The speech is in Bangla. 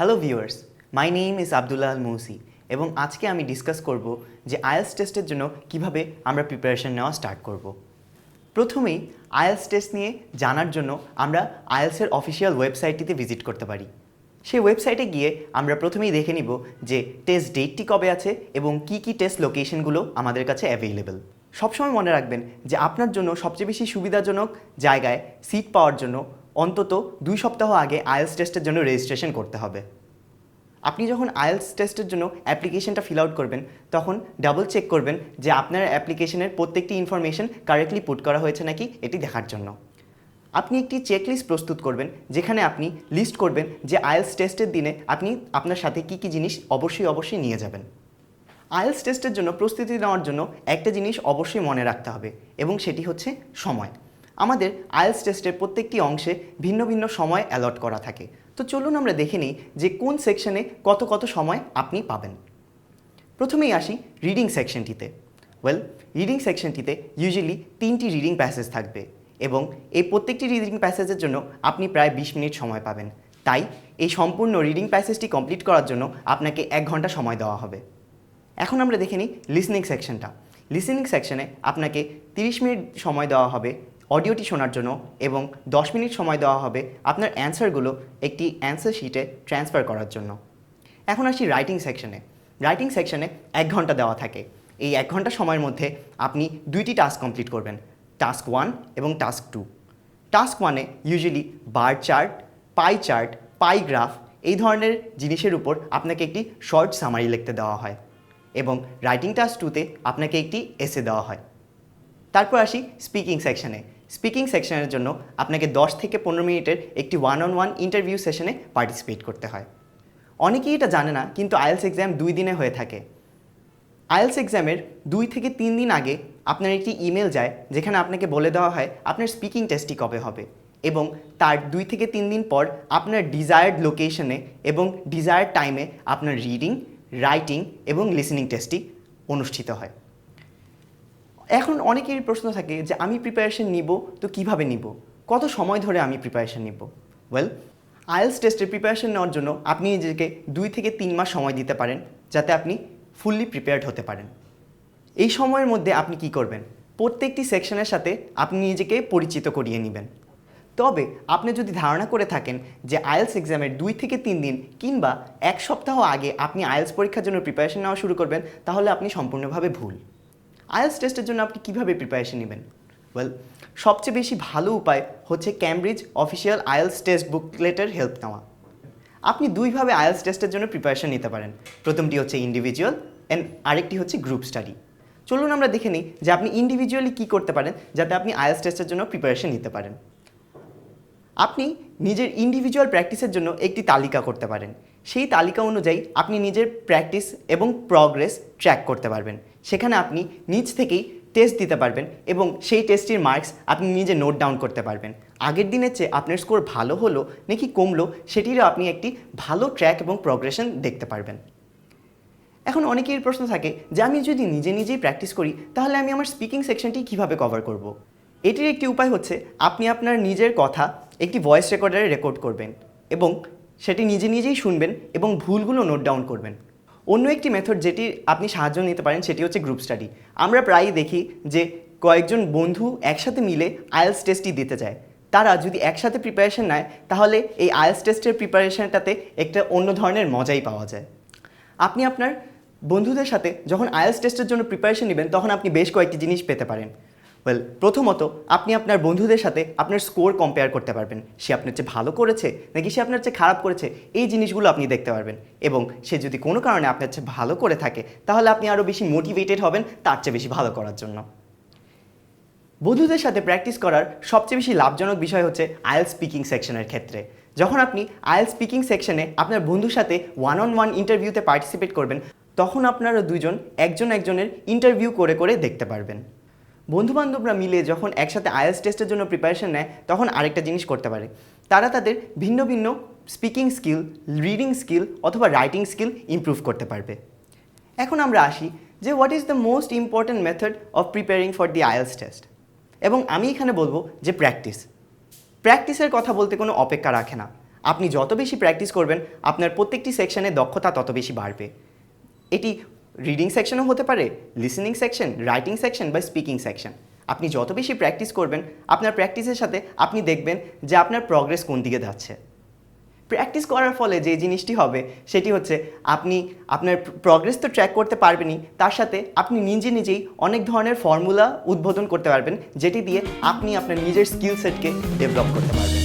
Hello viewers, my name is Abdullah Al Mousi এবং আজকে আমি ডিসকাস করব যে আইএলটিএস টেস্টের জন্য কিভাবে আমরা প্রিপারেশন নেওয়া স্টার্ট করব। প্রথমেই আইএলটিএস টেস্ট নিয়ে জানার জন্য আমরা আইএলটিএসের অফিসিয়াল ওয়েবসাইটটিতে ভিজিট করতে পারি। সেই ওয়েবসাইটে গিয়ে আমরা প্রথমেই দেখে নিব যে টেস্ট ডেটটি কবে আছে এবং কি কি টেস্ট লোকেশনগুলো আমাদের কাছে অ্যাভেইলেবল। সবসময় মনে রাখবেন যে আপনার জন্য সবচেয়ে বেশি সুবিধাজনক জায়গায় সিট পাওয়ার জন্য অন্তত 2 সপ্তাহ আগে আইএলটিএস টেস্টের জন্য রেজিস্ট্রেশন করতে হবে। আপনি যখন আইএলটিএস টেস্টের জন্য অ্যাপ্লিকেশনটা ফিল আউট করবেন তখন ডাবল চেক করবেন যে আপনার অ্যাপ্লিকেশনের প্রত্যেকটি ইনফরমেশন কারেক্টলি পুট করা হয়েছে নাকি এটি দেখার জন্য। আপনি একটি চেকলিস্ট প্রস্তুত করবেন যেখানে আপনি লিস্ট করবেন যে আইএলটিএস টেস্টের দিনে আপনি আপনার সাথে কী কী জিনিস অবশ্যই নিয়ে যাবেন। আইএলটিএস টেস্টের জন্য প্রস্তুতি নেওয়ার জন্য একটা জিনিস অবশ্যই মনে রাখতে হবে এবং সেটি হচ্ছে সময়। আমাদের আইএলটিএস টেস্টের প্রত্যেকটি অংশে ভিন্ন ভিন্ন সময় অ্যালট করা থাকে। তো চলুন আমরা দেখে নিই যে কোন সেকশনে কত সময় আপনি পাবেন। প্রথমেই আসি রিডিং সেকশনটিতে। রিডিং সেকশনটিতে ইউজুয়ালি 3টি রিডিং প্যাসেজ থাকবে এবং এই প্রত্যেকটি রিডিং প্যাসেজের জন্য আপনি প্রায় 20 মিনিট সময় পাবেন। তাই এই সম্পূর্ণ রিডিং প্যাসেজটি কমপ্লিট করার জন্য আপনাকে 1 ঘন্টা সময় দেওয়া হবে। এখন আমরা দেখে নিই লিসনিং সেকশনটা। লিসনিং সেকশনে আপনাকে 30 মিনিট সময় দেওয়া হবে অডিওটি শোনার জন্য এবং 10 মিনিট সময় দেওয়া হবে আপনার অ্যান্সারগুলো একটি অ্যান্সার শিটে ট্রান্সফার করার জন্য। এখন আসি রাইটিং সেকশনে। রাইটিং সেকশনে 1 ঘন্টা দেওয়া থাকে। এই 1 ঘন্টা সময়ের মধ্যে আপনি 2টি টাস্ক কমপ্লিট করবেন, টাস্ক 1 এবং টাস্ক 2। টাস্ক 1-এ usually bar chart, pie chart, pie graph এই ধরনের জিনিসের উপর আপনাকে একটি শর্ট সামারি লিখতে দেওয়া হয় এবং রাইটিং টাস্ক 2-তে আপনাকে একটি এসে দেওয়া হয়। তারপর আসি স্পিকিং সেকশনে। স্পিকিং সেকশনের জন্য আপনাকে 10 থেকে 15 মিনিটের একটি 1-on-1 ইন্টারভিউ সেশনে পার্টিসিপেট করতে হয়। অনেকেই এটা জানে না, কিন্তু আইএলটিএস এক্সাম 2 দিনে হয়ে থাকে। আইএলটিএস এক্সামের 2 থেকে 3 দিন আগে আপনার একটি ইমেল যায় যেখানে আপনাকে বলে দেওয়া হয় আপনার স্পিকিং টেস্টটি কবে হবে এবং তার 2 থেকে 3 দিন পর আপনার ডিজায়ার্ড লোকেশনে এবং ডিজায়ার্ড টাইমে আপনার রিডিং, রাইটিং এবং লিসেনিং টেস্টটি অনুষ্ঠিত হয়। এখন অনেকেরই প্রশ্ন থাকে যে আমি প্রিপারেশন নিব তো কিভাবে নিব, কত সময় ধরে আমি প্রিপারেশন নিব। আইএলটিএস টেস্টের প্রিপারেশন নেওয়ার জন্য আপনি নিজেকে 2 থেকে 3 মাস সময় দিতে পারেন যাতে আপনি ফুললি প্রিপেয়ার্ড হতে পারেন। এই সময়ের মধ্যে আপনি কি করবেন, প্রত্যেকটি সেকশনের সাথে আপনি নিজেকে পরিচিত করিয়ে নেবেন। তবে আপনি যদি ধারণা করে থাকেন যে আইএলটিএস এক্সামের 2 থেকে 3 দিন কিংবা 1 সপ্তাহ আগে আপনি আইএলটিএস পরীক্ষার জন্য প্রিপারেশন নেওয়া শুরু করবেন তাহলে আপনি সম্পূর্ণভাবে ভুল। আইএলটিএস টেস্টের জন্য আপনি কীভাবে প্রিপারেশন নেবেন? সবচেয়ে বেশি ভালো উপায় হচ্ছে ক্যামব্রিজ অফিসিয়াল আইএলটিএস টেস্ট বুকলেটের হেল্প নেওয়া। আপনি দুইভাবে আইএলটিএস টেস্টের জন্য প্রিপারেশন নিতে পারেন। প্রথমটি হচ্ছে ইন্ডিভিজুয়াল অ্যান্ড আরেকটি হচ্ছে গ্রুপ স্টাডি। চলুন আমরা দেখে নিই যে আপনি ইন্ডিভিজুয়ালি কী করতে পারেন যাতে আপনি আইএলটিএস টেস্টের জন্য প্রিপারেশন নিতে পারেন। আপনি নিজের ইন্ডিভিজুয়াল প্র্যাকটিসের জন্য একটি তালিকা করতে পারেন। সেই তালিকা অনুযায়ী আপনি নিজের প্র্যাকটিস এবং প্রগ্রেস ট্র্যাক করতে পারবেন। সেখানে আপনি নিজ থেকেই টেস্ট দিতে পারবেন এবং সেই টেস্টের মার্কস আপনি নিজে নোট ডাউন করতে পারবেন। আগের দিনের চেয়ে আপনার স্কোর ভালো হলো নাকি কমলো সেটিরও আপনি একটি ভালো ট্র্যাক এবং প্রগ্রেশন দেখতে পারবেন। এখন অনেকের প্রশ্ন থাকে যে আমি যদি নিজেই প্র্যাকটিস করি তাহলে আমি আমার স্পিকিং সেকশনটি কীভাবে কভার করব। এটির একটি উপায় হচ্ছে আপনি আপনার নিজের কথা একটি ভয়েস রেকর্ডারে রেকর্ড করবেন এবং সেটি নিজেই শুনবেন এবং ভুলগুলো নোট ডাউন করবেন। অন্য একটি মেথড যেটি আপনি সাহায্য নিতে পারেন সেটি হচ্ছে গ্রুপ স্টাডি। আমরা প্রায়ই দেখি যে কয়েকজন বন্ধু একসাথে মিলে আইএলটিএস টেস্টটি দিতে যায়। তারা যদি একসাথে প্রিপারেশন নেয় তাহলে এই আইএলটিএস টেস্টের প্রিপারেশনটাতে একটা অন্য ধরনের মজাই পাওয়া যায়। আপনি আপনার বন্ধুদের সাথে যখন আইএলটিএস টেস্টের জন্য প্রিপারেশন নেবেন তখন আপনি বেশ কয়েকটি জিনিস পেতে পারেন। প্রথমত আপনি আপনার বন্ধুদের সাথে আপনার স্কোর কম্পেয়ার করতে পারবেন। সে আপনার চেয়ে ভালো করেছে নাকি সে আপনার চেয়ে খারাপ করেছে এই জিনিসগুলো আপনি দেখতে পারবেন এবং সে যদি কোনো কারণে আপনার চেয়ে ভালো করে থাকে তাহলে আপনি আরও বেশি মোটিভেটেড হবেন তার চেয়ে বেশি ভালো করার জন্য। বন্ধুদের সাথে প্র্যাকটিস করার সবচেয়ে বেশি লাভজনক বিষয় হচ্ছে আইএলটিএস স্পিকিং সেকশনের ক্ষেত্রে। যখন আপনি আইএলটিএস স্পিকিং সেকশনে আপনার বন্ধুর সাথে 1-on-1 ইন্টারভিউতে পার্টিসিপেট করবেন তখন আপনারা দুজন একজনের ইন্টারভিউ করে দেখতে পারবেন। বন্ধুবান্ধবরা মিলে যখন একসাথে আইএলটিএস টেস্টের জন্য প্রিপারেশন নেয় তখন আরেকটা জিনিস করতে পারে, তারা তাদের ভিন্ন ভিন্ন স্পিকিং স্কিল, রিডিং স্কিল অথবা রাইটিং স্কিল ইমপ্রুভ করতে পারবে। এখন আমরা আসি যে what is the most important method of preparing for the IELTS test. এবং আমি এখানে বলবো যে প্র্যাকটিসের কথা বলতে কোনো অপেক্ষা রাখে না। আপনি যত বেশি প্র্যাকটিস করবেন আপনার প্রত্যেকটি সেকশনে দক্ষতা তত বেশি বাড়বে। এটি রিডিং সেকশনও হতে পারে, লিসেনিং সেকশন, রাইটিং সেকশন বা স্পিকিং সেকশন। আপনি যত বেশি প্র্যাকটিস করবেন আপনার প্র্যাকটিসের সাথে আপনি দেখবেন যে আপনার প্রগ্রেস কোন দিকে যাচ্ছে। প্র্যাকটিস করার ফলে যে জিনিসটি হবে সেটি হচ্ছে আপনি আপনার প্রগ্রেস তো ট্র্যাক করতে পারবেনই, তার সাথে আপনি নিজেই অনেক ধরনের ফর্মুলা উদ্বোধন করতে পারবেন, যেটি দিয়ে আপনি আপনার নিজের স্কিল সেটকে ডেভেলপ করতে পারবেন।